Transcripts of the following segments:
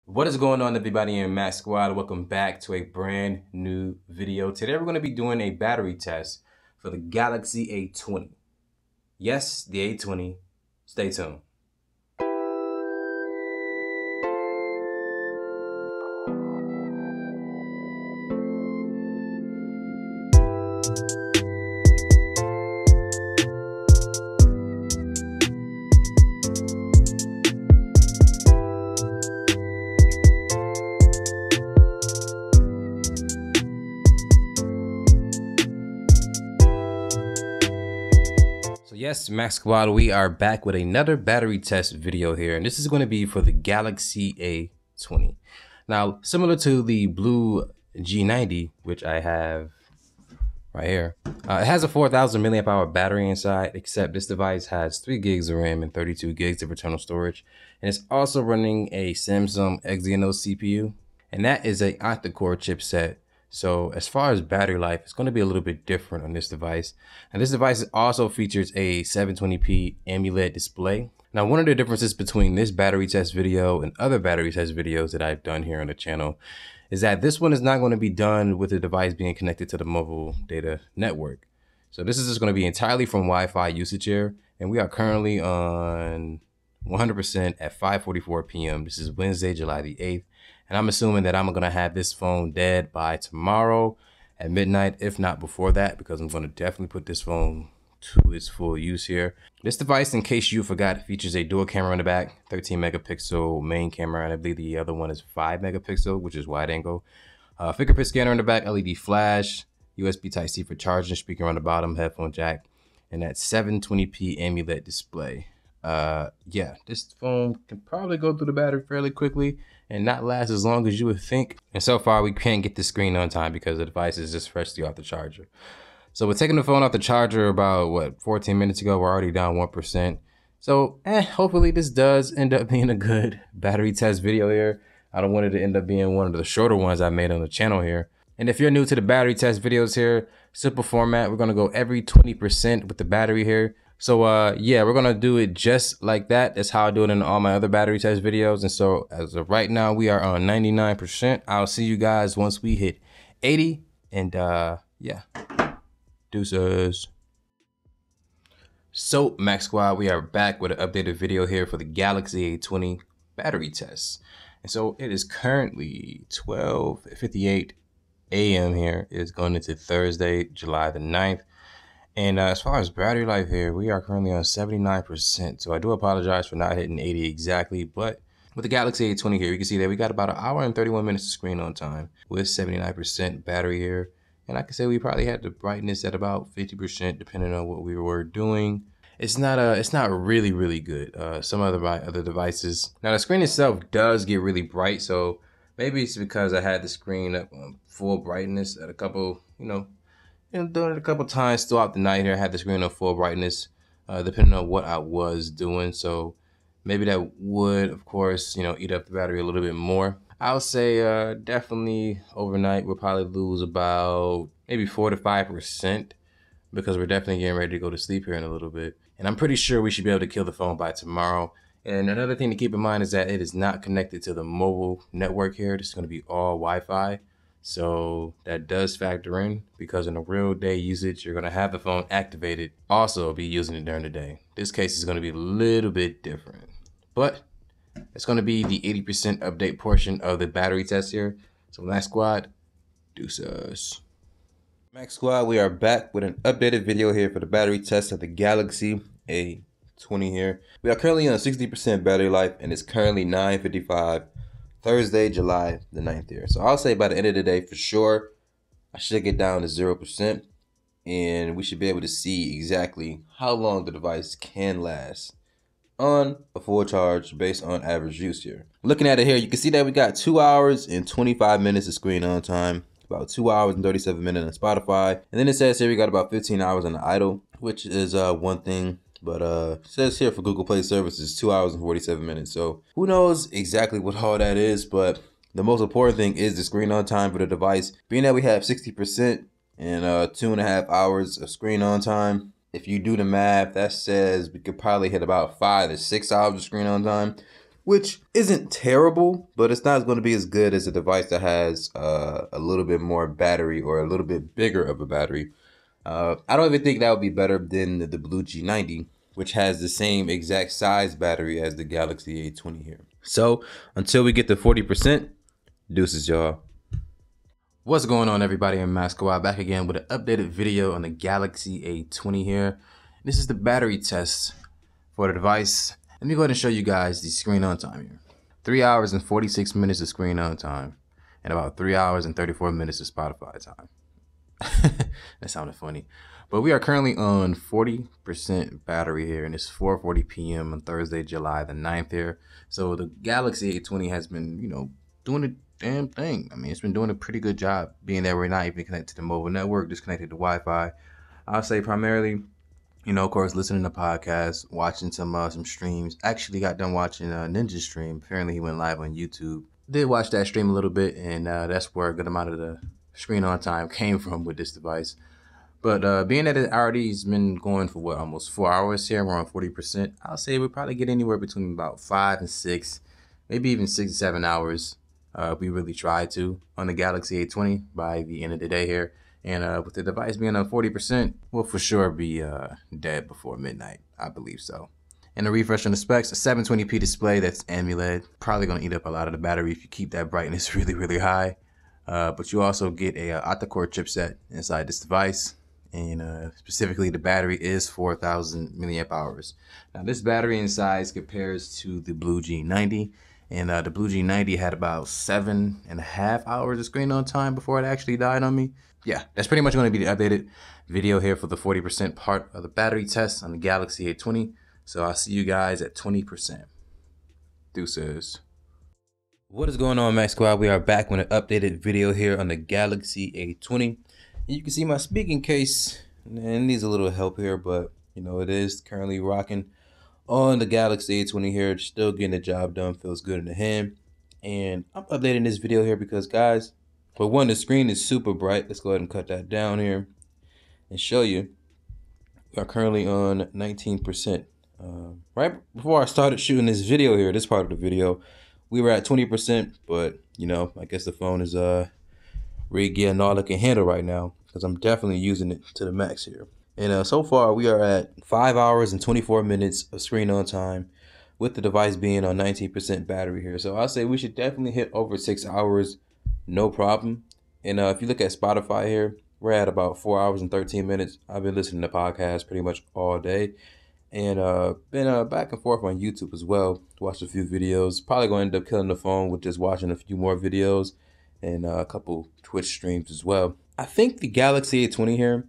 What is going on, everybody in Max Squad? Welcome back to a brand new video. Today we're going to be doing a battery test for the Galaxy A20. Yes, the A20. Stay tuned. So yes, Max Squad, we are back with another battery test video here, and this is going to be for the Galaxy A20. Now, similar to the blue G90, which I have right here, it has a 4,000 milliamp hour battery inside, except this device has 3 gigs of RAM and 32 gigs of internal storage, and it's also running a Samsung Exynos CPU, and that is a octa-core chipset. So as far as battery life, it's going to be a little bit different on this device. And this device also features a 720p AMOLED display. Now, one of the differences between this battery test video and other battery test videos that I've done here on the channel is that this one is not going to be done with the device being connected to the mobile data network. So this is just going to be entirely from Wi-Fi usage here. And we are currently on 100% at 5:44 p.m. This is Wednesday, July the 8th. And I'm assuming that I'm going to have this phone dead by tomorrow at midnight, if not before that, because I'm going to definitely put this phone to its full use here. This device, in case you forgot, features a dual camera in the back, 13 megapixel main camera, and I believe the other one is 5 megapixel, which is wide angle. Fingerprint scanner in the back, LED flash, USB Type-C for charging, speaker on the bottom, headphone jack, and that 720p AMOLED display. Yeah, this phone can probably go through the battery fairly quickly and not last as long as you would think. And so far, we can't get the screen on time because the device is just freshly off the charger. So we're taking the phone off the charger about, what, 14 minutes ago. We're already down 1%. So hopefully this does end up being a good battery test video here. I don't want it to end up being one of the shorter ones I made on the channel here. And if you're new to the battery test videos here, simple format, we're going to go every 20% with the battery here. So yeah, we're gonna do it just like that. That's how I do it in all my other battery test videos. And so as of right now, we are on 99%. I'll see you guys once we hit 80. And yeah, deuces. So Max Squad, we are back with an updated video here for the Galaxy A20 battery test. And so it is currently 12:58 a.m. here. It's going into Thursday, July the 9th. And as far as battery life here, we are currently on 79%. So I do apologize for not hitting 80 exactly, but with the Galaxy A20 here, you can see that we got about 1 hour and 31 minutes of screen on time with 79% battery here. And I can say we probably had the brightness at about 50% depending on what we were doing. It's not really good. Some other devices. Now the screen itself does get really bright, so maybe it's because I had the screen up on full brightness at a couple, and doing it a couple times throughout the night here. I had the screen on full brightness, depending on what I was doing. So maybe that would, of course, eat up the battery a little bit more. I would say definitely overnight we'll probably lose about maybe 4 to 5% because we're definitely getting ready to go to sleep here in a little bit. And I'm pretty sure we should be able to kill the phone by tomorrow. And another thing to keep in mind is that it is not connected to the mobile network here. This is going to be all Wi-Fi. So that does factor in because in a real day usage, you're going to have the phone activated, also be using it during the day. This case is going to be a little bit different, but it's going to be the 80% update portion of the battery test here. So Max Squad, deuces. Max Squad, we are back with an updated video here for the battery test of the Galaxy A20 here. We are currently on 60% battery life and it's currently 9:55. Thursday, July the 9th here. So I'll say by the end of the day, for sure, I should get down to 0%. And we should be able to see exactly how long the device can last on a full charge based on average use here. Looking at it here, you can see that we got 2 hours and 25 minutes of screen on time. About 2 hours and 37 minutes on Spotify. And then it says here we got about 15 hours on the idle, which is one thing. But it says here for Google Play services, 2 hours and 47 minutes. So who knows exactly what all that is, but the most important thing is the screen on time for the device. Being that we have 60% and 2.5 hours of screen on time, if you do the math, that says we could probably hit about 5 to 6 hours of screen on time, which isn't terrible, but it's not going to be as good as a device that has a little bit more battery or a little bit bigger of a battery. I don't even think that would be better than the Blue G90, which has the same exact size battery as the Galaxy A20 here. So until we get to 40%, deuces, y'all. What's going on, everybody? I'm Matt Squad, back again with an updated video on the Galaxy A20 here. This is the battery test for the device. Let me go ahead and show you guys the screen on time here. 3 hours and 46 minutes of screen on time, and about 3 hours and 34 minutes of Spotify time. That sounded funny. But we are currently on 40% battery here, and it's 4:40 p.m. on Thursday, July the 9th here. So the Galaxy A20 has been, doing the damn thing. I mean, it's been doing a pretty good job, being that we're not even connected to the mobile network, just connected to Wi-Fi. I'll say primarily, of course, listening to podcasts, watching some streams. Actually got done watching Ninja's stream. Apparently he went live on YouTube. Did watch that stream a little bit, and that's where a good amount of the screen on time came from with this device. But being that it already has been going for almost 4 hours here, we're on 40%. I'll say we'll probably get anywhere between about 5 and 6, maybe even 6 to 7 hours. We really try to on the Galaxy A20 by the end of the day here. And with the device being on 40%, we'll for sure be dead before midnight. I believe so. And a refresh on the specs, a 720p display that's AMOLED. Probably going to eat up a lot of the battery if you keep that brightness really, really high. But you also get a octa-core chipset inside this device. And specifically, the battery is 4,000 milliamp hours. Now, this battery in size compares to the Blue G90. And the Blue G90 had about 7.5 hours of screen on time before it actually died on me. Yeah, that's pretty much going to be the updated video here for the 40% part of the battery test on the Galaxy A20. So I'll see you guys at 20%. Deuces. What is going on, Max Squad? We are back with an updated video here on the Galaxy A20. And you can see my speaking case, and it needs a little help here, but it is currently rocking on the Galaxy A20 here. Still getting the job done, feels good in the hand. And I'm updating this video here because, guys, for one, the screen is super bright. Let's go ahead and cut that down here and show you. We are currently on 19%. Right before I started shooting this video here, this part of the video, we were at 20%, but I guess the phone is really getting all it can handle right now, because I'm definitely using it to the max here. And so far we are at 5 hours and 24 minutes of screen on time, with the device being on 19% battery here. So I'll say we should definitely hit over 6 hours, no problem. And if you look at Spotify here, we're at about 4 hours and 13 minutes. I've been listening to podcasts pretty much all day. And been back and forth on YouTube as well. Watched a few videos. Probably going to end up killing the phone with just watching a few more videos and a couple Twitch streams as well. I think the Galaxy A20 here,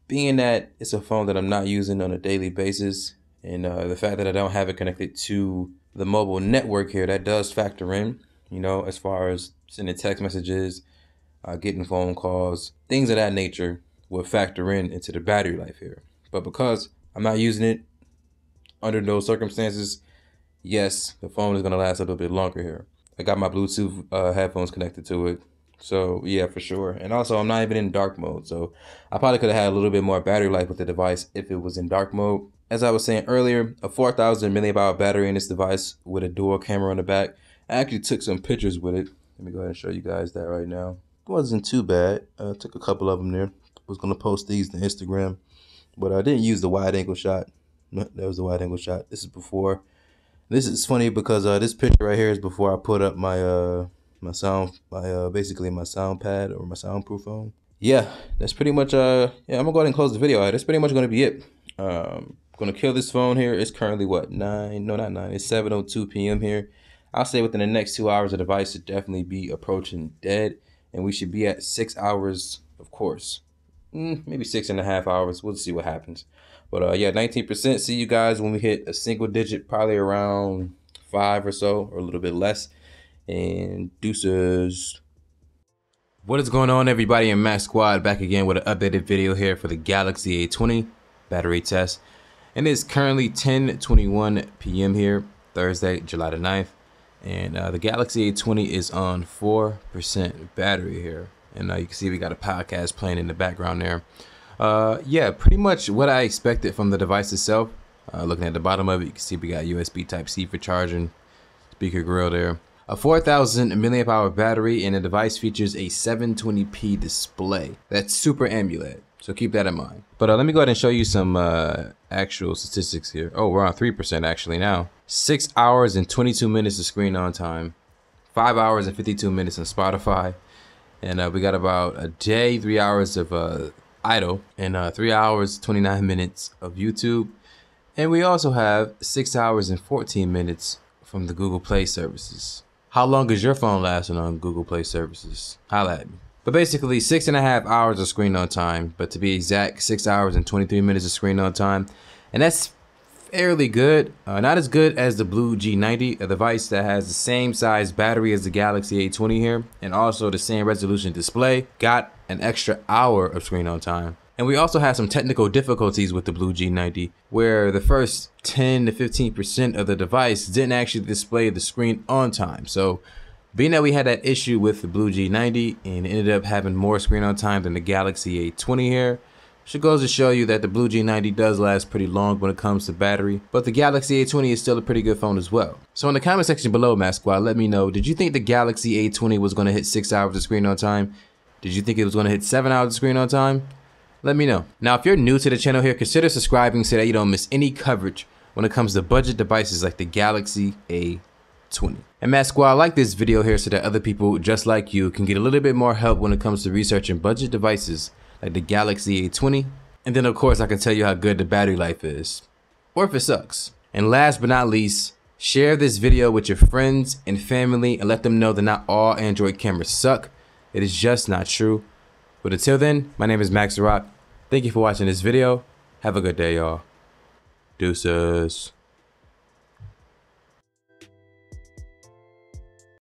being that it's a phone that I'm not using on a daily basis, and the fact that I don't have it connected to the mobile network here, that does factor in, as far as sending text messages, getting phone calls, things of that nature will factor into the battery life here. But because I'm not using it under those circumstances, yes, the phone is going to last a little bit longer here. I got my Bluetooth headphones connected to it. So yeah, for sure. And also, I'm not even in dark mode. So I probably could have had a little bit more battery life with the device if it was in dark mode. As I was saying earlier, a 4,000 milliamp hour battery in this device with a dual camera on the back. I actually took some pictures with it. Let me go ahead and show you guys that right now. It wasn't too bad. I took a couple of them there. Was going to post these to Instagram. But I didn't use the wide angle shot. No, that was the wide angle shot. This is before. This is funny because this picture right here is before I put up my basically my sound pad or my soundproof phone. Yeah, that's pretty much yeah, I'm gonna go ahead and close the video. That's pretty much gonna be it. Gonna kill this phone here. It's currently what, 9? No, not 9. It's 7:02 p.m. here. I'll say within the next 2 hours the device should definitely be approaching dead, and we should be at 6 hours, of course. Maybe 6.5 hours. We'll see what happens. But yeah, 19%. See you guys when we hit a single digit, probably around 5 or so, or a little bit less. And deuces. What is going on, everybody? In Max Squad, back again with an updated video here for the Galaxy A20 battery test. And it's currently 10:21 p.m. here, Thursday, July the 9th. And the Galaxy A20 is on 4% battery here. And you can see we got a podcast playing in the background there. Yeah, pretty much what I expected from the device itself. Looking at the bottom of it, you can see we got USB Type-C for charging, speaker grill there. A 4,000 milliamp hour battery, and the device features a 720p display. That's super AMOLED, so keep that in mind. But let me go ahead and show you some actual statistics here. Oh, we're on 3% actually now. 6 hours and 22 minutes of screen on time. 5 hours and 52 minutes on Spotify. And we got about a day, 3 hours of idle, and 3 hours, 29 minutes of YouTube. And we also have 6 hours and 14 minutes from the Google Play services. How long is your phone lasting on Google Play services? Holla at me. But basically 6.5 hours of screen on time, but to be exact, 6 hours and 23 minutes of screen on time. And that's fairly good. Not as good as the Blue G90, a device that has the same size battery as the Galaxy A20 here, and also the same resolution display. Got an extra hour of screen on time. And we also had some technical difficulties with the Blue G90, where the first 10 to 15% of the device didn't actually display the screen on time. So being that we had that issue with the Blue G90 and ended up having more screen on time than the Galaxy A20 here, should goes to show you that the Blue G90 does last pretty long when it comes to battery, but the Galaxy A20 is still a pretty good phone as well. So in the comment section below, Mask Squad, let me know, did you think the Galaxy A20 was going to hit 6 hours of screen on time? Did you think it was going to hit 7 hours of screen on time? Let me know. Now, if you're new to the channel here, consider subscribing so that you don't miss any coverage when it comes to budget devices like the Galaxy A20. And Mask Squad, like this video here so that other people just like you can get a little bit more help when it comes to researching budget devices like the Galaxy A20. And then of course I can tell you how good the battery life is, or if it sucks. And last but not least, share this video with your friends and family and let them know that not all Android cameras suck. It is just not true. But until then, my name is Max the Rock. Thank you for watching this video. Have a good day, y'all. Deuces.